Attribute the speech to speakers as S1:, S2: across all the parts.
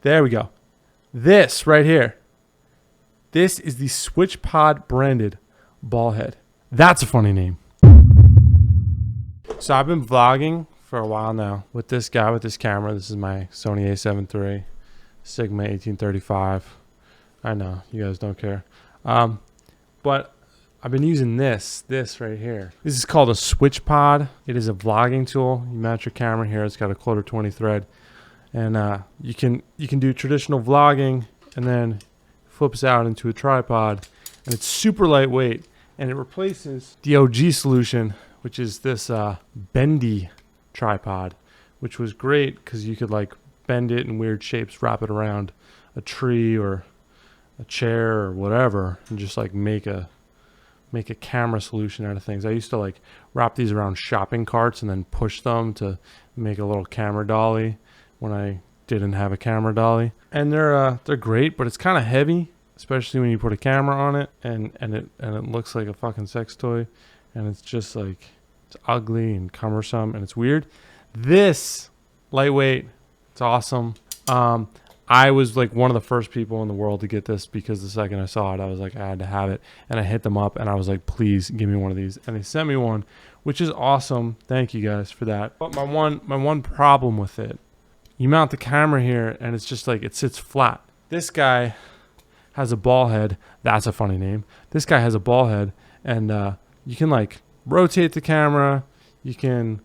S1: There we go. This right here. This is the SwitchPod branded ball head. That's a funny name. So I've been vlogging for a while now with this guy with this camera. This is my Sony a7 III Sigma 1835. I know you guys don't care, but I've been using this right here. This is called a SwitchPod. It is a vlogging tool. You mount your camera here. It's got a 1/4 thread, and you can do traditional vlogging, and then flips out into a tripod, and it's super lightweight, and it replaces the OG solution, which is this bendy tripod, which was great because you could like bend it in weird shapes, wrap it around a tree or a chair or whatever, and just like make a camera solution out of things. I used to like wrap these around shopping carts and then push them to make a little camera dolly when I didn't have a camera dolly. And they're great, but it's kind of heavy, especially when you put a camera on it, and it looks like a fucking sex toy, and it's just like, it's ugly and cumbersome and it's weird. This lightweight, it's awesome. I was like one of the first people in the world to get this because the second I saw it, I was like, I had to have it. And I hit them up and I was like, please give me one of these. And they sent me one, which is awesome. Thank you guys for that. But my one problem with it, you mount the camera here and it's just like, it sits flat. This guy has a ball head. That's a funny name. This guy has a ball head, and you can like rotate the camera. You can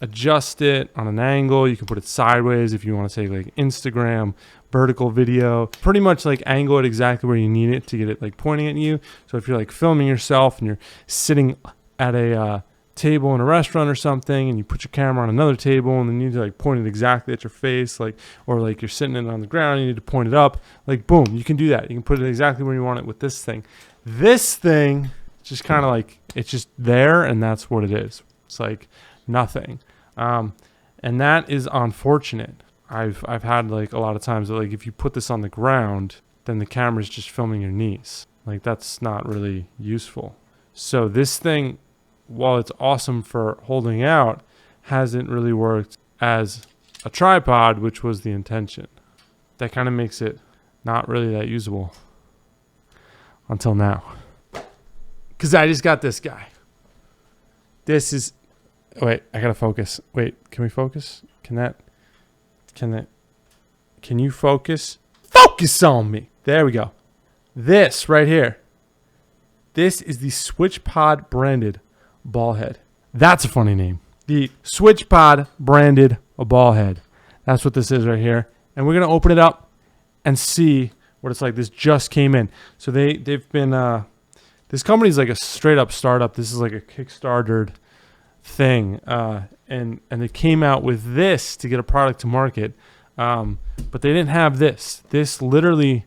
S1: adjust it on an angle. You can put it sideways if you want to take like Instagram vertical video, pretty much like angle it exactly where you need it to get it like pointing at you. So if you're like filming yourself and you're sitting at a table in a restaurant or something, and you put your camera on another table and then you need to like point it exactly at your face, like, or like you're sitting it on the ground, you need to point it up, like boom, you can do that. You can put it exactly where you want it with this thing. This thing just kind of like, it's just there, and that's what it is. It's like nothing. And that is unfortunate. I've had like a lot of times that like if you put this on the ground, then the camera's just filming your knees. Like that's not really useful. So this thing, while it's awesome for holding out, hasn't really worked as a tripod, which was the intention. That kind of makes it not really that usable until now. Because I just got this guy. This is... Wait, I gotta focus. Wait, can we focus? Can you focus? Focus on me! There we go. This right here. This is the SwitchPod branded ball head. That's a funny name. The SwitchPod branded ball head. That's what this is right here. And we're gonna open it up and see what it's like. This just came in. So they've been this company's like a straight up startup. This is like a Kickstartered thing, and they came out with this to get a product to market, but they didn't have this. This literally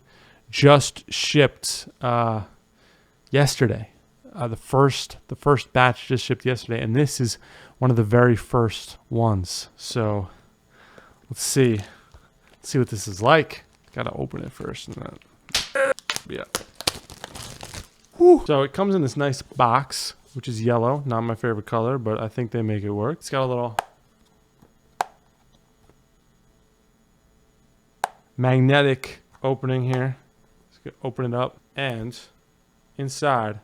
S1: just shipped yesterday. The first batch just shipped yesterday, and this is one of the very first ones. So let's see what this is like. Gotta open it first, and then yeah. Whew. So it comes in this nice box, which is yellow. Not my favorite color, but I think they make it work. It's got a little magnetic opening here. Let's open it up. And inside,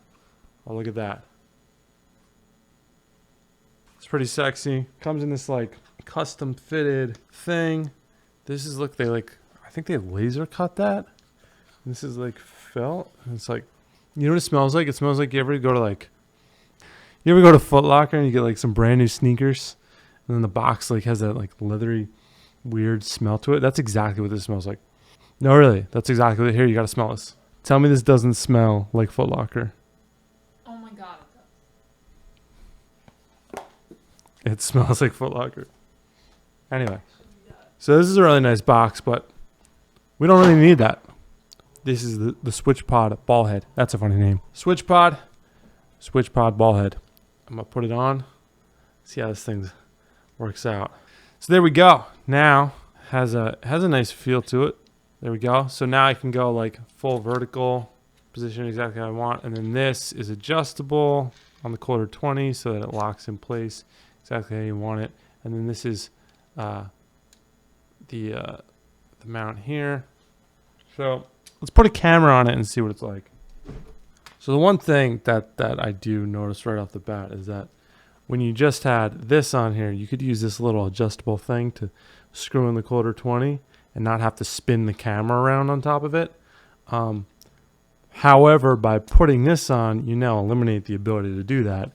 S1: oh, look at that. It's pretty sexy. Comes in this like custom fitted thing. This is, look, I think they laser cut that. This is like felt. And it's like, you know what it smells like? It smells like you ever go to Foot Locker and you get like some brand new sneakers, and then the box like has that like leathery weird smell to it. That's exactly what this smells like. No, really, that's exactly what. Here, you gotta smell this. Tell me this doesn't smell like Foot Locker.
S2: Oh my god,
S1: it smells like Foot Locker. Anyway, so this is a really nice box, but we don't really need that. This is the SwitchPod ball head. That's a funny name. SwitchPod ball head. I'm gonna put it on, see how this thing works out. So there we go. Now has a nice feel to it. There we go. So now I can go like full vertical, position exactly how I want, and then this is adjustable on the 1/4 so that it locks in place exactly how you want it. And then this is the the mount here. So let's put a camera on it and see what it's like. So the one thing that I do notice right off the bat is that when you just had this on here, you could use this little adjustable thing to screw in the quarter 20 and not have to spin the camera around on top of it. However, by putting this on, you now eliminate the ability to do that,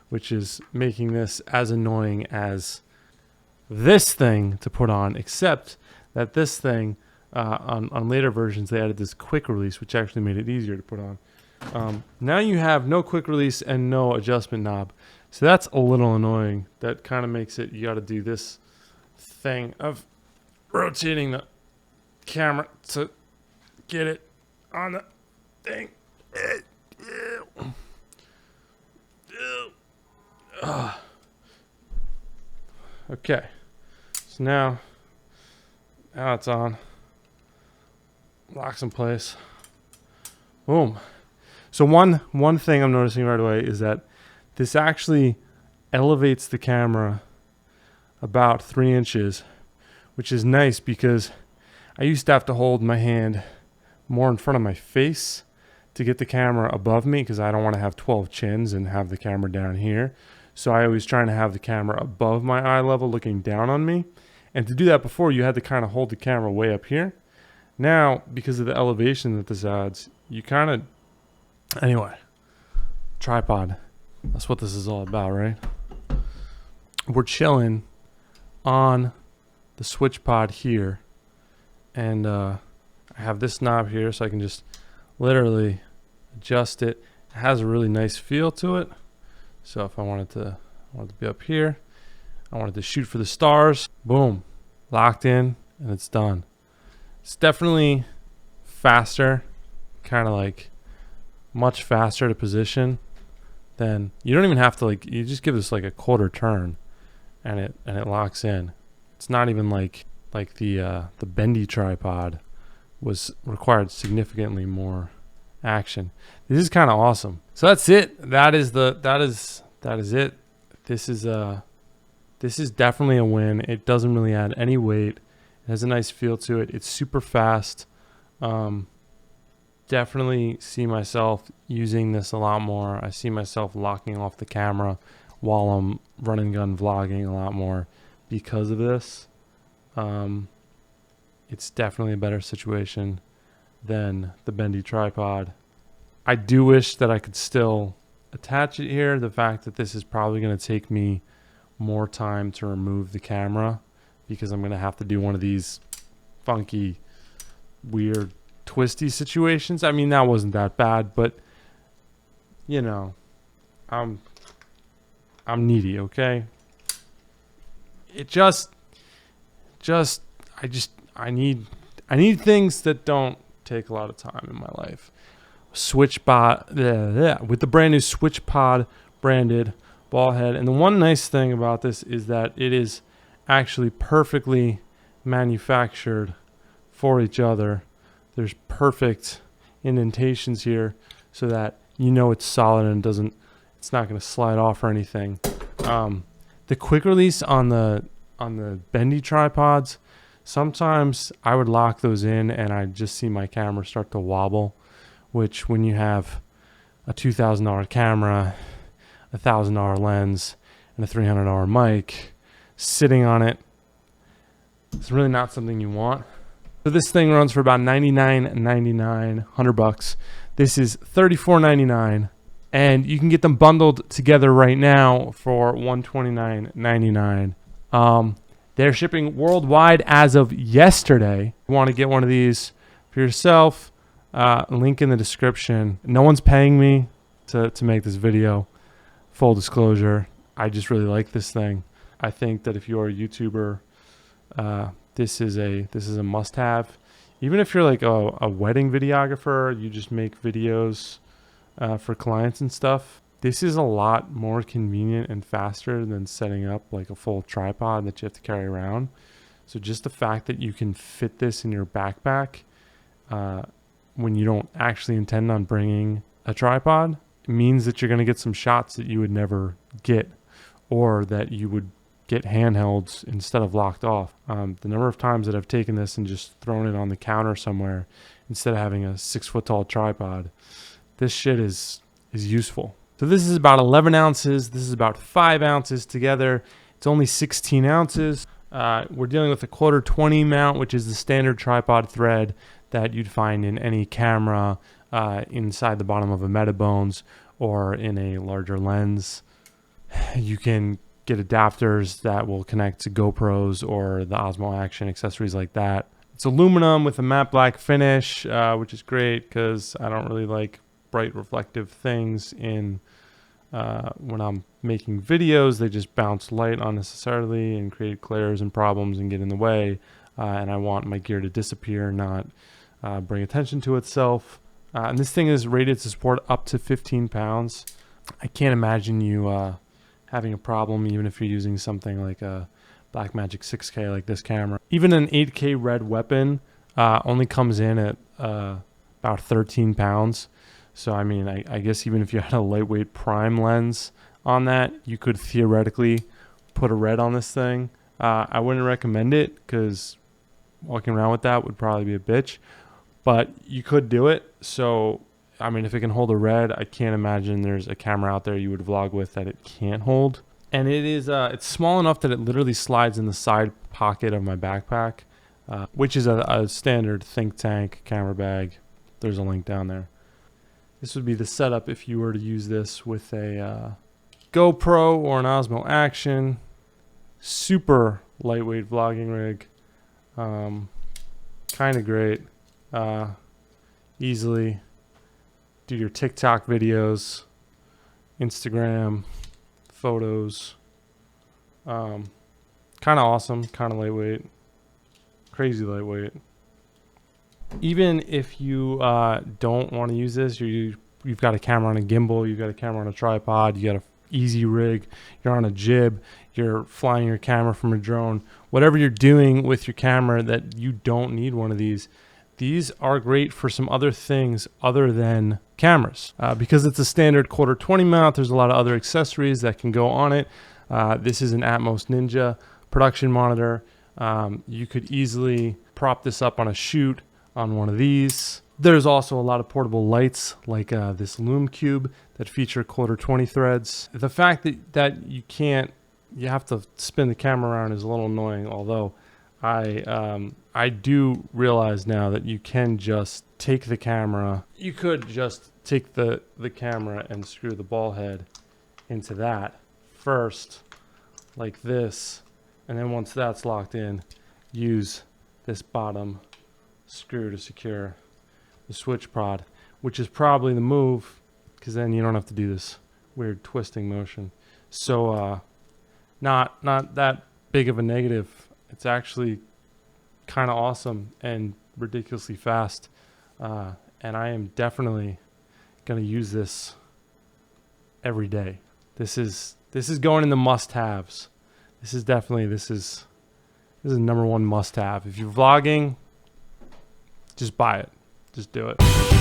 S1: which is making this as annoying as this thing to put on, except that this thing, on later versions, they added this quick release, which actually made it easier to put on. Now you have no quick release and no adjustment knob. So that's a little annoying. That kind of makes it, you got to do this thing of rotating the camera to get it on the thing. Okay. So now it's on. Locks in place. Boom. So one thing I'm noticing right away is that this actually elevates the camera about 3 inches, which is nice because I used to have to hold my hand more in front of my face to get the camera above me because I don't want to have 12 chins and have the camera down here. So I always trying to have the camera above my eye level looking down on me. And to do that before, you had to kind of hold the camera way up here. Now, because of the elevation that this adds, you kind of... Anyway, tripod. That's what this is all about, right? We're chilling on the SwitchPod here. And I have this knob here so I can just literally adjust it. It has a really nice feel to it. So if I wanted to be up here, I wanted to shoot for the stars, boom, locked in, and it's done. It's definitely faster, kind of like much faster to position than, you don't even have to, like, you just give this like a quarter turn and it locks in. It's not even like the bendy tripod was required significantly more action. This is kind of awesome. So that's it. That is it. This is definitely a win. It doesn't really add any weight. It has a nice feel to it. It's super fast. Definitely see myself using this a lot more. I see myself locking off the camera while I'm run and gun vlogging a lot more because of this. It's definitely a better situation than the bendy tripod. I do wish that I could still attach it here. The fact that this is probably going to take me more time to remove the camera because I'm going to have to do one of these funky, weird, twisty situations. I mean, that wasn't that bad, but you know, I'm needy, okay? It I need things that don't take a lot of time in my life. SwitchPod, with the brand new SwitchPod branded ball head. And the one nice thing about this is that it is actually perfectly manufactured for each other. There's perfect indentations here so that you know it's solid and it's not going to slide off or anything. The quick release on the bendy tripods, sometimes I would lock those in and I'd just see my camera start to wobble, which when you have a $2,000 camera, a $1,000 lens, and a $300 mic sitting on it, it's really not something you want. So this thing runs for about $99.99, $100. This is $34.99, and you can get them bundled together right now for $129.99. They're shipping worldwide as of yesterday. If you want to get one of these for yourself, link in the description. No one's paying me to make this video. Full disclosure, I just really like this thing. I think that if you're a YouTuber, this is a must-have. Even if you're like a wedding videographer, you just make videos for clients and stuff. This is a lot more convenient and faster than setting up like a full tripod that you have to carry around. So just the fact that you can fit this in your backpack when you don't actually intend on bringing a tripod means that you're going to get some shots that you would never get, or that you would get handhelds instead of locked off. The number of times that I've taken this and just thrown it on the counter somewhere instead of having a 6-foot tall tripod, this shit is useful. So this is about 11 ounces. This is about 5 ounces together. It's only 16 ounces. We're dealing with a 1/4-20 mount, which is the standard tripod thread that you'd find in any camera inside the bottom of a Metabones or in a larger lens. You can get adapters that will connect to GoPros or the Osmo Action, accessories like that. It's aluminum with a matte black finish, which is great because I don't really like bright reflective things in when I'm making videos. They just bounce light unnecessarily and create glares and problems and get in the way. And I want my gear to disappear, not bring attention to itself. And this thing is rated to support up to 15 pounds. I can't imagine you having a problem even if you're using something like a Blackmagic 6K like this camera. Even an 8K red weapon only comes in at about 13 pounds. So I mean, I guess even if you had a lightweight prime lens on that, you could theoretically put a red on this thing. I wouldn't recommend it because walking around with that would probably be a bitch, but you could do it. So I mean, if it can hold a red, I can't imagine there's a camera out there you would vlog with that it can't hold. And it is it's small enough that it literally slides in the side pocket of my backpack, which is a standard think tank camera bag. There's a link down there. This would be the setup if you were to use this with a GoPro or an Osmo Action. Super lightweight vlogging rig. Kind of great. Easily do your TikTok videos, Instagram, photos. Kind of awesome, kind of lightweight. Crazy lightweight. Even if you don't want to use this, you've got a camera on a gimbal, you've got a camera on a tripod, you got a easy rig, you're on a jib, you're flying your camera from a drone, whatever you're doing with your camera that you don't need one of these are great for some other things other than cameras. Because it's a standard 1/4-20 mount, there's a lot of other accessories that can go on it. This is an Atmos Ninja production monitor. You could easily prop this up on a shoot on one of these. There's also a lot of portable lights like this Lume Cube that feature 1/4-20 threads. The fact that you have to spin the camera around is a little annoying, although I do realize now that you can just take the camera. You could just take the camera and screw the ball head into that first, like this, and then once that's locked in, use this bottom screw to secure the SwitchPod, which is probably the move because then you don't have to do this weird twisting motion. So not that big of a negative. It's actually kind of awesome and ridiculously fast, and I am definitely gonna use this every day. This is going in the must-haves. This is #1 must-have. If you're vlogging, just buy it. Just do it.